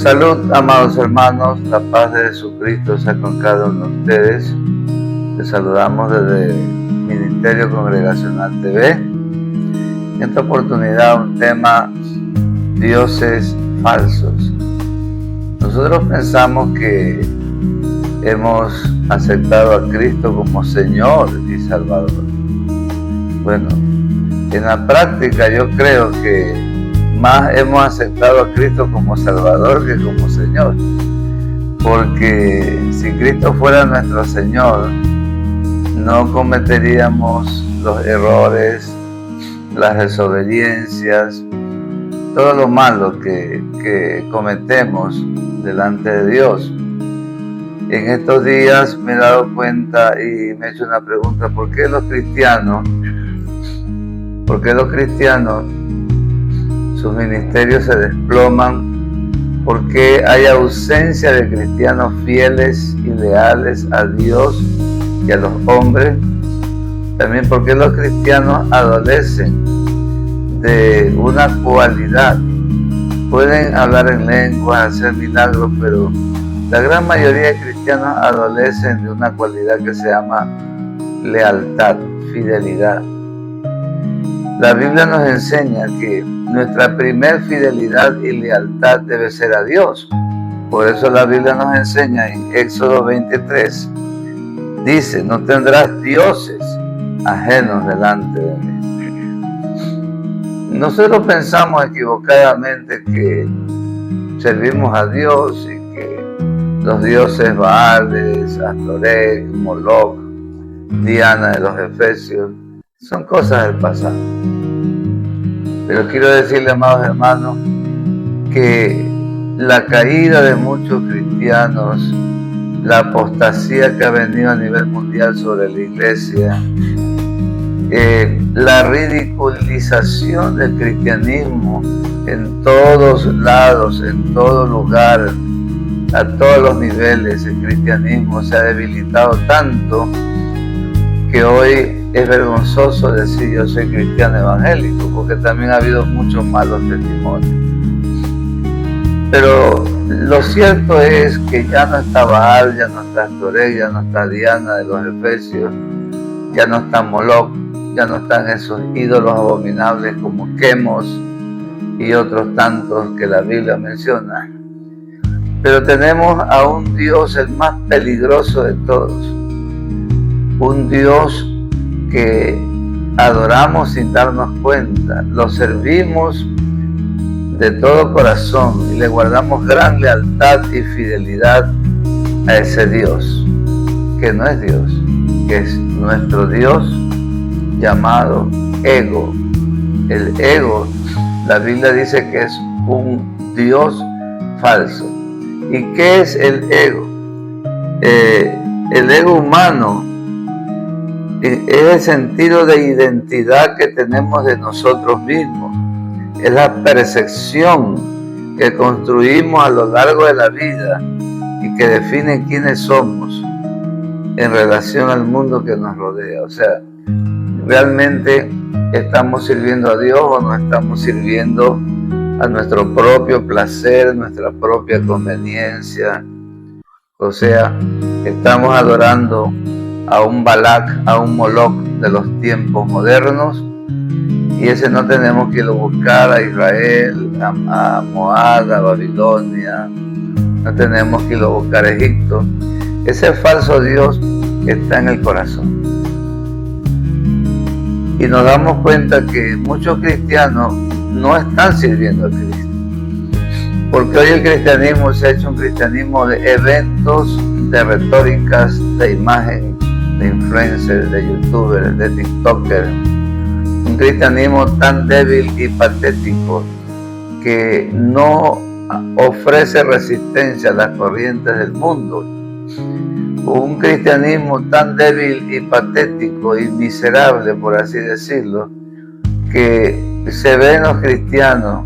Salud, amados hermanos, la paz de Jesucristo sea con cada uno de ustedes. Les saludamos desde Ministerio Congregacional TV. En esta oportunidad un tema: dioses falsos. Nosotros pensamos que hemos aceptado a Cristo como Señor y Salvador. Bueno, en la práctica yo creo que más hemos aceptado a Cristo como Salvador que como Señor, porque si Cristo fuera nuestro Señor, no cometeríamos los errores, las desobediencias, todo lo malo que cometemos delante de Dios. En estos días me he dado cuenta y me he hecho una pregunta: ¿por qué los cristianos sus ministerios se desploman? ¿Por qué hay ausencia de cristianos fieles y leales a Dios y a los hombres? También, ¿por qué los cristianos adolecen de una cualidad? Pueden hablar en lenguas, hacer milagros, pero la gran mayoría de cristianos adolecen de una cualidad que se llama lealtad, fidelidad. La Biblia nos enseña que nuestra primer fidelidad y lealtad debe ser a Dios. Por eso la Biblia nos enseña en Éxodo 23, dice: no tendrás dioses ajenos delante de mí. Nosotros pensamos equivocadamente que servimos a Dios y que los dioses Baales, Astoreth, Moloch, Diana de los Efesios son cosas del pasado. Pero quiero decirle, amados hermanos, que la caída de muchos cristianos, la apostasía que ha venido a nivel mundial sobre la iglesia, la ridiculización del cristianismo en todos lados, en todo lugar, a todos los niveles, el cristianismo se ha debilitado tanto que hoy es vergonzoso decir yo soy cristiano evangélico, porque también ha habido muchos malos testimonios. Pero lo cierto es que ya no está Baal, ya no está Astoreth, ya no está Diana de los Efesios, ya no está Moloch, ya no están esos ídolos abominables como Quemos y otros tantos que la Biblia menciona. Pero tenemos a un Dios, el más peligroso de todos, un Dios que adoramos sin darnos cuenta, lo servimos de todo corazón y le guardamos gran lealtad y fidelidad a ese Dios, que no es Dios, que es nuestro Dios llamado ego. El ego, la Biblia dice que es un Dios falso. ¿Y qué es el ego? El ego humano es el sentido de identidad que tenemos de nosotros mismos. Es la percepción que construimos a lo largo de la vida y que define quiénes somos en relación al mundo que nos rodea. O sea, ¿realmente estamos sirviendo a Dios o no estamos sirviendo a nuestro propio placer, nuestra propia conveniencia? O sea, estamos adorando a un Balac, a un Moloch de los tiempos modernos, y ese no tenemos que irlo buscar a Israel, a Moab, a Babilonia, no tenemos que irlo buscar a Egipto. Ese falso Dios está en el corazón. Y nos damos cuenta que muchos cristianos no están sirviendo a Cristo, porque hoy el cristianismo se ha hecho un cristianismo de eventos, de retóricas, de imagen, de influencers, de youtubers, de tiktokers. Un cristianismo tan débil y patético que no ofrece resistencia a las corrientes del mundo. Un cristianismo tan débil y patético y miserable, por así decirlo, que se ven los cristianos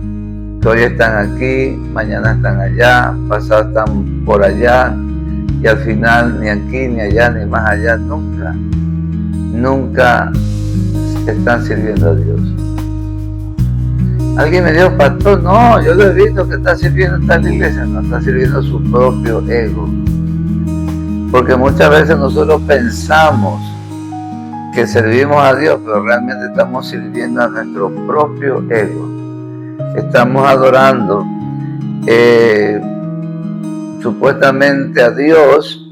que hoy están aquí, mañana están allá, pasado están por allá, y al final ni aquí, ni allá, ni más allá, nunca están sirviendo a Dios. Alguien me dijo, pastor, no, yo lo he visto que está sirviendo en tal iglesia. No, está sirviendo su propio ego. Porque muchas veces nosotros pensamos que servimos a Dios, pero realmente estamos sirviendo a nuestro propio ego. Estamos adorando supuestamente a Dios,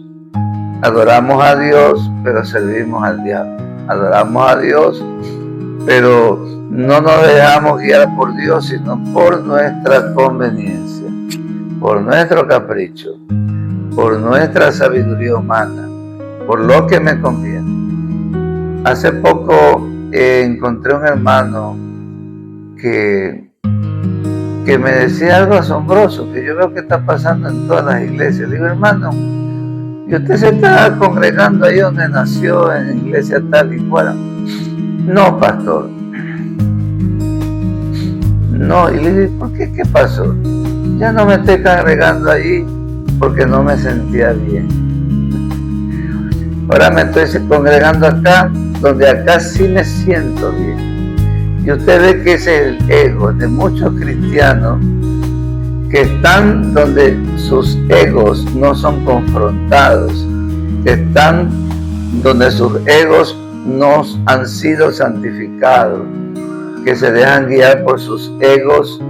adoramos a Dios, pero servimos al diablo. Adoramos a Dios, pero no nos dejamos guiar por Dios, sino por nuestra conveniencia, por nuestro capricho, por nuestra sabiduría humana, por lo que me conviene. Hace poco encontré un hermano que me decía algo asombroso, que yo veo que está pasando en todas las iglesias. Le digo, hermano, ¿y usted se está congregando ahí donde nació, en iglesia tal y cual? No, pastor. No, y le digo, ¿por qué? ¿Qué pasó? Ya no me estoy congregando allí porque no me sentía bien. Ahora me estoy congregando acá, donde acá sí me siento bien. Y usted ve que ese es el ego de muchos cristianos que están donde sus egos no son confrontados, que están donde sus egos no han sido santificados, que se dejan guiar por sus egos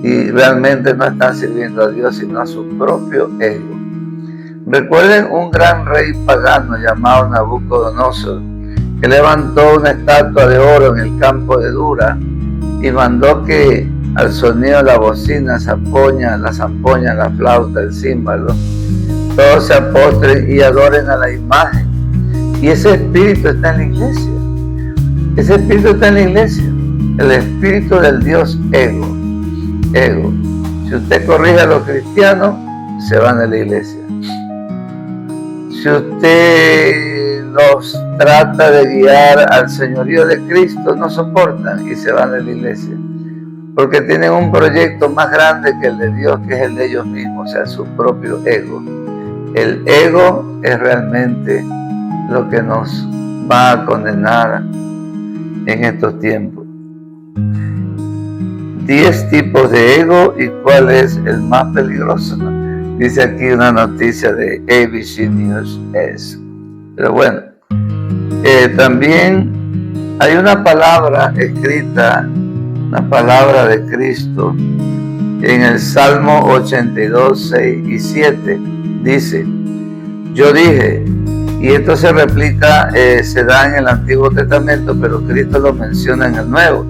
y realmente no están sirviendo a Dios sino a su propio ego. Recuerden un gran rey pagano llamado Nabucodonosor, que levantó una estatua de oro en el campo de Dura y mandó que al sonido de la bocina, la zampoña, la flauta, el címbalo, todos se apostren y adoren a la imagen. Y ese espíritu está en la iglesia. Ese espíritu está en la iglesia. El espíritu del Dios ego. Si usted corrige a los cristianos, se van de la iglesia. Si usted los trata de guiar al señorío de Cristo, no soportan y se van de la iglesia. Porque tienen un proyecto más grande que el de Dios, que es el de ellos mismos, o sea, su propio ego. El ego es realmente lo que nos va a condenar en estos tiempos. 10 tipos de ego y cuál es el más peligroso. Dice aquí una noticia de ABC News. Pero bueno, también hay una palabra escrita, una palabra de Cristo en el Salmo 82, 6 y 7. Dice, yo dije, y esto se replica, se da en el Antiguo Testamento, pero Cristo lo menciona en el Nuevo.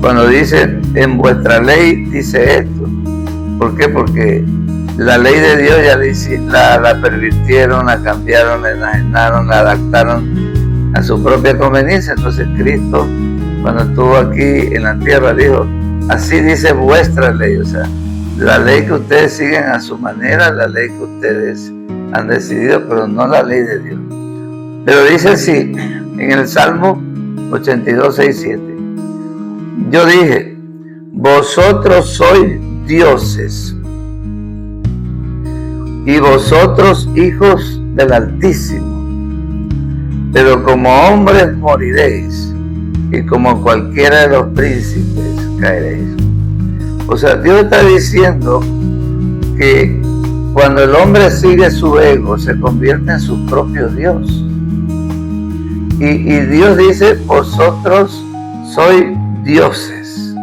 Cuando dice, en vuestra ley dice esto. ¿Por qué? Porque la ley de Dios ya la pervirtieron, la cambiaron, la enajenaron, la adaptaron a su propia conveniencia. Entonces Cristo, cuando estuvo aquí en la tierra, dijo, así dice vuestra ley. O sea, la ley que ustedes siguen a su manera, la ley que ustedes han decidido, pero no la ley de Dios. Pero dice así, en el Salmo 82, 6, 7. Yo dije, vosotros sois dioses y vosotros hijos del Altísimo, pero como hombres moriréis y como cualquiera de los príncipes caeréis. O sea, Dios está diciendo que cuando el hombre sigue su ego, se convierte en su propio Dios. Y Dios dice, vosotros sois dioses.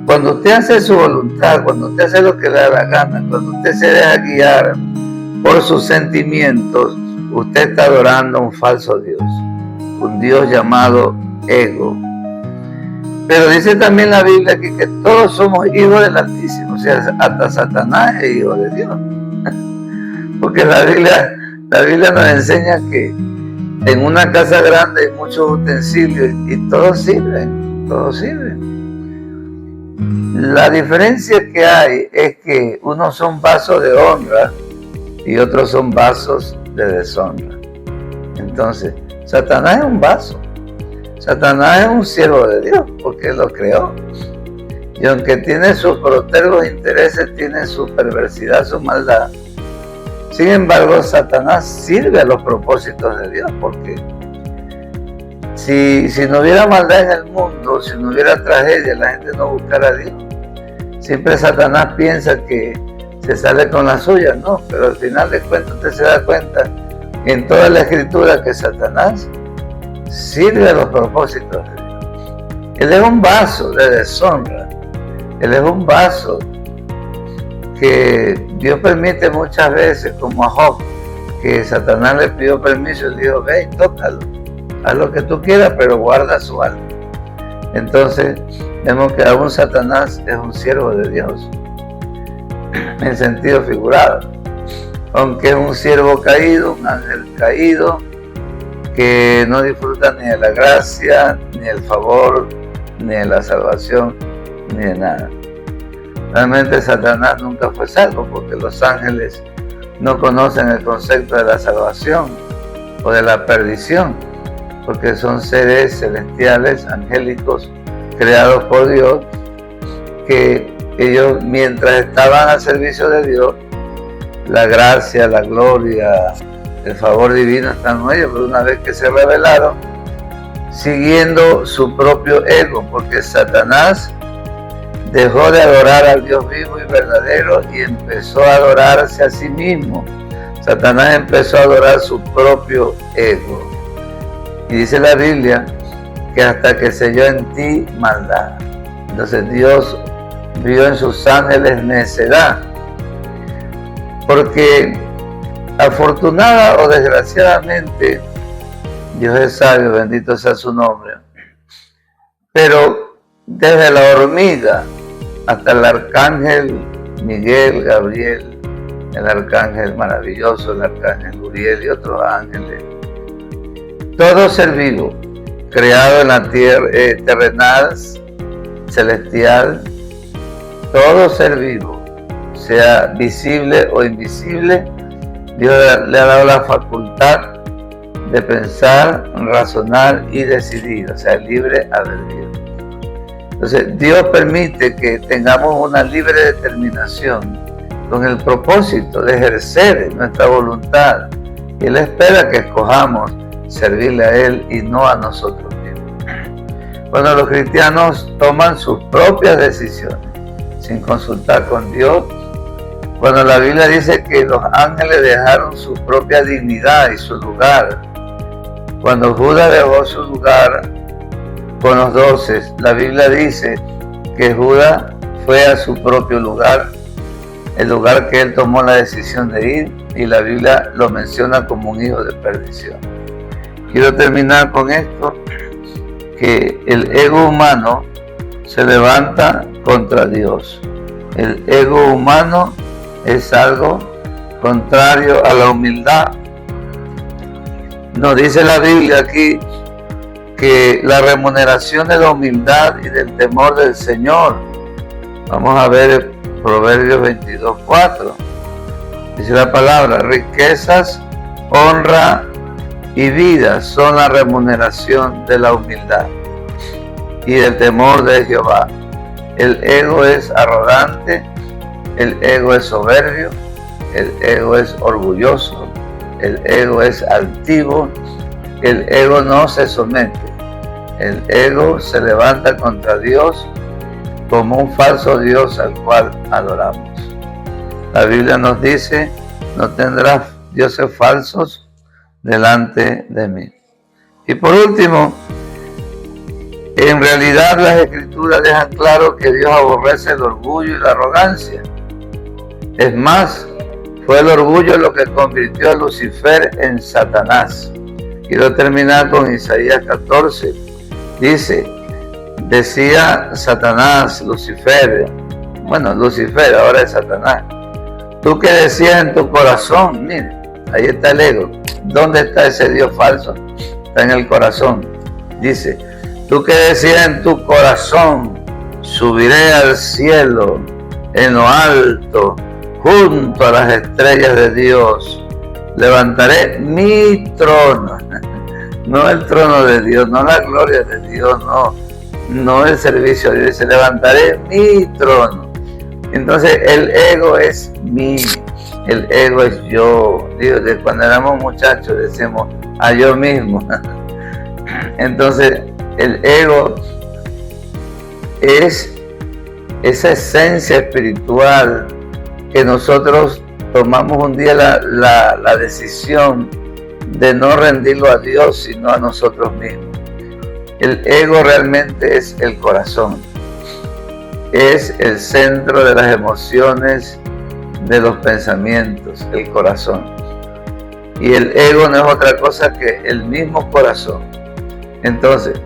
Cuando usted hace su voluntad, cuando usted hace lo que le da la gana, cuando usted se deja guiar por sus sentimientos, usted está adorando a un falso Dios, un Dios llamado ego. Pero dice también la Biblia que todos somos hijos del Altísimo, o sea, hasta Satanás es hijo de Dios. Porque la Biblia nos enseña que en una casa grande hay muchos utensilios y todos sirven. La diferencia que hay es que unos son vasos de honra y otros son vasos de deshonra. Entonces, Satanás es un vaso. Satanás es un siervo de Dios porque Él lo creó. Y aunque tiene sus grotergos intereses, tiene su perversidad, su maldad. Sin embargo, Satanás sirve a los propósitos de Dios porque Si no hubiera maldad en el mundo, si no hubiera tragedia, la gente no buscara a Dios. Siempre Satanás piensa que se sale con la suya, no, pero al final de cuentas usted se da cuenta en toda la escritura que Satanás sirve a los propósitos de Dios. Él es un vaso de deshonra, él es un vaso que Dios permite muchas veces, como a Job, que Satanás le pidió permiso y le dijo, ve y tócalo, haz lo que tú quieras, pero guarda su alma. Entonces vemos que aún Satanás es un siervo de Dios, en sentido figurado, aunque es un siervo caído, un ángel caído, que no disfruta ni de la gracia, ni del favor, ni de la salvación, ni de nada. Realmente Satanás nunca fue salvo, porque los ángeles no conocen el concepto de la salvación o de la perdición, porque son seres celestiales, angélicos, creados por Dios, que ellos, mientras estaban al servicio de Dios, la gracia, la gloria, el favor divino están en ellos, pero una vez que se rebelaron, siguiendo su propio ego, porque Satanás dejó de adorar al Dios vivo y verdadero y empezó a adorarse a sí mismo. Satanás empezó a adorar su propio ego. Y dice la Biblia que hasta que selló en ti maldad. Entonces Dios vio en sus ángeles necedad, porque afortunada o desgraciadamente, Dios es sabio, bendito sea su nombre, pero desde la hormiga hasta el arcángel Miguel, Gabriel, el arcángel maravilloso, el arcángel Uriel y otros ángeles, todo ser vivo creado en la tierra terrenal, celestial, todo ser vivo, sea visible o invisible, Dios le ha dado la facultad de pensar, razonar y decidir, o sea, libre albedrío. Entonces, Dios permite que tengamos una libre determinación con el propósito de ejercer nuestra voluntad. Y Él espera que escojamos servirle a Él y no a nosotros mismos. Cuando los cristianos toman sus propias decisiones sin consultar con Dios, cuando la Biblia dice que los ángeles dejaron su propia dignidad y su lugar, cuando Judas dejó su lugar con los 12, la Biblia dice que Judas fue a su propio lugar, el lugar que él tomó la decisión de ir, y la Biblia lo menciona como un hijo de perdición. Quiero terminar con esto, que el ego humano se levanta contra Dios. El ego humano es algo contrario a la humildad. Nos dice la Biblia aquí que la remuneración de la humildad y del temor del Señor. Vamos a ver Proverbios 22:4. Dice la palabra, riquezas, honra y vida son la remuneración de la humildad y del temor de Jehová. El ego es arrogante, el ego es soberbio, el ego es orgulloso, el ego es altivo, el ego no se somete, el ego se levanta contra Dios como un falso Dios al cual adoramos. La Biblia nos dice, no tendrás dioses falsos delante de mí. Y por último, en realidad las Escrituras dejan claro que Dios aborrece el orgullo y la arrogancia. Es más, fue el orgullo lo que convirtió a Lucifer en Satanás. Quiero terminar con Isaías 14. Dice, decía Satanás, Lucifer, ahora es Satanás. Tú que decías en tu corazón, mire, ahí está el ego. ¿Dónde está ese Dios falso? Está en el corazón. Dice, tú que decías en tu corazón, subiré al cielo, en lo alto, junto a las estrellas de Dios, levantaré mi trono. No el trono de Dios, no la gloria de Dios, no el servicio de Dios. Levantaré mi trono. Entonces el ego es mí, el ego es yo. Dios, cuando éramos muchachos decimos a yo mismo. Entonces, el ego es esa esencia espiritual que nosotros tomamos un día la decisión de no rendirlo a Dios, sino a nosotros mismos. El ego realmente es el corazón, es el centro de las emociones, de los pensamientos, el corazón. Y el ego no es otra cosa que el mismo corazón. Entonces,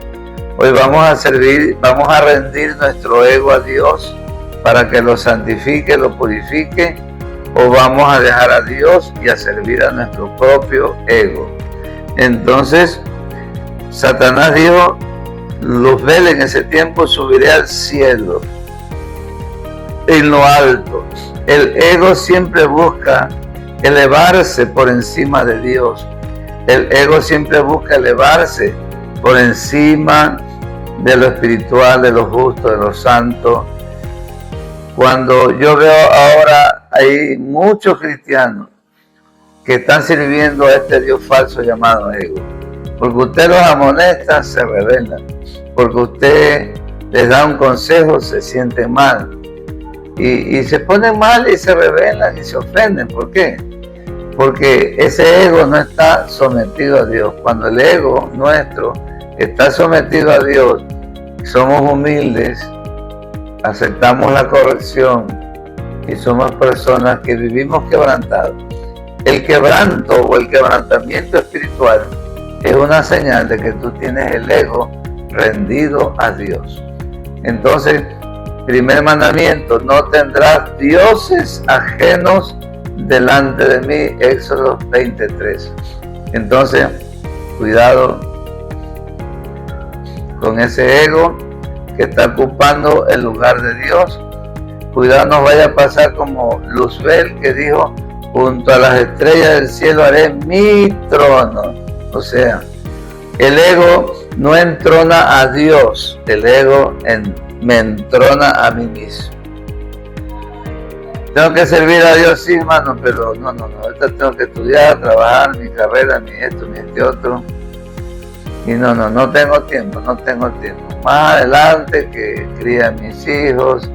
hoy vamos a rendir nuestro ego a Dios para que lo santifique, lo purifique, o vamos a dejar a Dios y a servir a nuestro propio ego. Entonces, Satanás dijo: Luzbel, en ese tiempo subiré al cielo, en lo alto. El ego siempre busca elevarse por encima de Dios. El ego siempre busca elevarse por encima de lo espiritual, de lo justo, de lo santo. Cuando yo veo ahora, hay muchos cristianos que están sirviendo a este Dios falso llamado ego. Porque usted los amonesta, se rebelan. Porque usted les da un consejo, se sienten mal. Y se ponen mal y se rebelan y se ofenden. ¿Por qué? Porque ese ego no está sometido a Dios. Cuando el ego nuestro está sometido a Dios, somos humildes, aceptamos la corrección y somos personas que vivimos quebrantados. El quebranto o el quebrantamiento espiritual es una señal de que tú tienes el ego rendido a Dios. Entonces, primer mandamiento: no tendrás dioses ajenos delante de mí, Éxodo 23. Entonces, cuidado con ese ego que está ocupando el lugar de Dios. Cuidado no vaya a pasar como Luzbel, que dijo: junto a las estrellas del cielo haré mi trono. O sea, el ego no entrona a Dios, el ego me entrona a mí mismo. Tengo que servir a Dios, sí, hermano, pero no, ahorita tengo que estudiar, trabajar, mi carrera, mi esto, mi este otro. Y no tengo tiempo. Más adelante, que críe a mis hijos,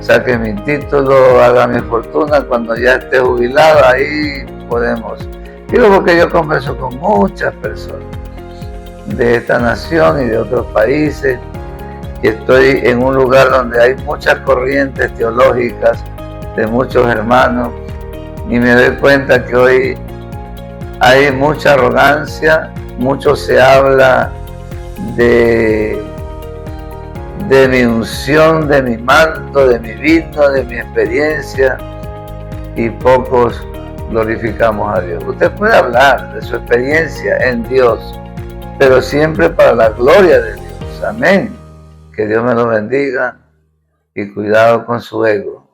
saque mi título, haga mi fortuna, cuando ya esté jubilado, ahí podemos. Digo porque yo converso con muchas personas de esta nación y de otros países, y estoy en un lugar donde hay muchas corrientes teológicas de muchos hermanos, y me doy cuenta que hoy hay mucha arrogancia, mucho se habla de mi unción, de mi manto, de mi vino, de mi experiencia, y pocos glorificamos a Dios. Usted puede hablar de su experiencia en Dios, pero siempre para la gloria de Dios. Amén. Que Dios me lo bendiga y cuidado con su ego.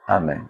Amén.